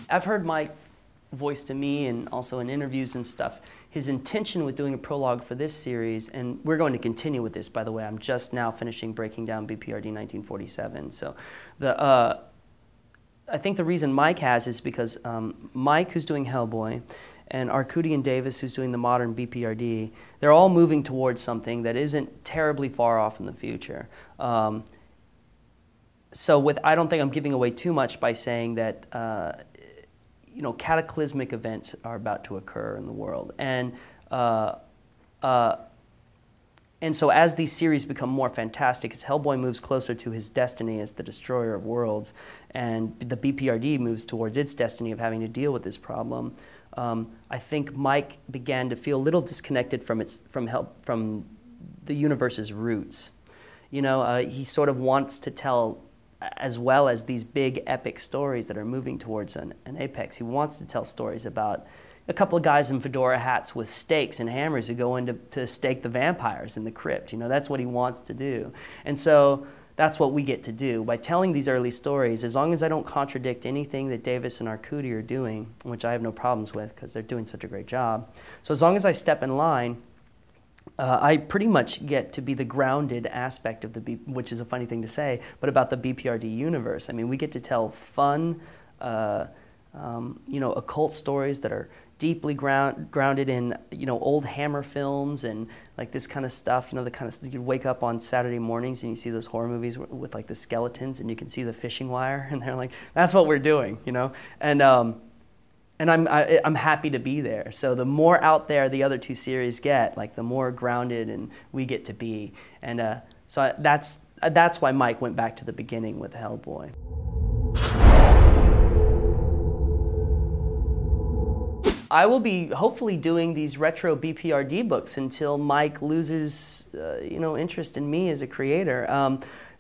I've heard Mike voice to me and also in interviews and stuff, his intention with doing a prologue for this series, and we're going to continue with this, by the way. I'm just now finishing breaking down B.P.R.D. 1947. So I think the reason Mike has is because Mike, who's doing Hellboy, and Arcudi and Davis, who's doing the modern B.P.R.D., they're all moving towards something that isn't terribly far off in the future. So I don't think I'm giving away too much by saying that you know, cataclysmic events are about to occur in the world. And so as these series become more fantastic, as Hellboy moves closer to his destiny as the destroyer of worlds, and the B.P.R.D. moves towards its destiny of having to deal with this problem, I think Mike began to feel a little disconnected from the universe's roots. You know, he sort of wants to tell, as well as these big epic stories that are moving towards an apex, he wants to tell stories about a couple of guys in fedora hats with stakes and hammers who go in to stake the vampires in the crypt. You know, that's what he wants to do. And so that's what we get to do. By telling these early stories, as long as I don't contradict anything that Davis and Arcudi are doing, which I have no problems with because they're doing such a great job, so as long as I step in line, I pretty much get to be the grounded aspect of which is a funny thing to say, but about the B.P.R.D. universe. I mean, we get to tell fun, you know, occult stories that are deeply grounded in, you know, old Hammer films and like this kind of stuff. You know, the kind of, you wake up on Saturday mornings and you see those horror movies with like the skeletons and you can see the fishing wire and they're like, that's what we're doing, you know? And I'm happy to be there. So the more out there the other two series get, like the more grounded and we get to be. And so that's why Mike went back to the beginning with Hellboy. I will be hopefully doing these retro B.P.R.D. books until Mike loses, you know, interest in me as a creator.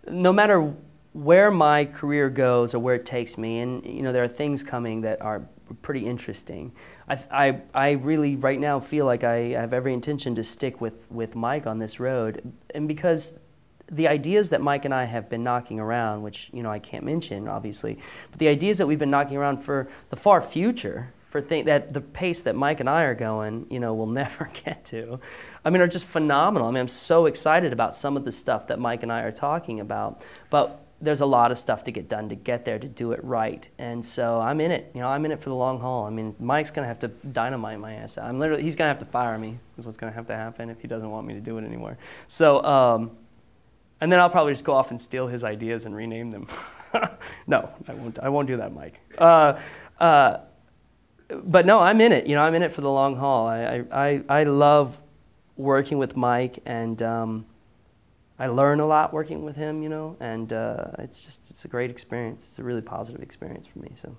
No matter where my career goes or where it takes me, and you know, there are things coming that are pretty interesting. I really right now feel like I have every intention to stick with Mike on this road, and because the ideas that Mike and I have been knocking around, which you know I can't mention obviously, but the ideas that we've been knocking around for the far future, that the pace that Mike and I are going, you know, we'll never get to, I mean, are just phenomenal. I mean, I'm so excited about some of the stuff that Mike and I are talking about, but there's a lot of stuff to get done to get there, to do it right. And so I'm in it, you know, I'm in it for the long haul. I mean, Mike's gonna have to dynamite my ass out. He's gonna have to fire me, is what's gonna have to happen if he doesn't want me to do it anymore. So, and then I'll probably just go off and steal his ideas and rename them. No, I won't do that, Mike. But no, I'm in it, you know, I'm in it for the long haul. I love working with Mike, and I learn a lot working with him, you know, and it's a great experience. It's a really positive experience for me, so.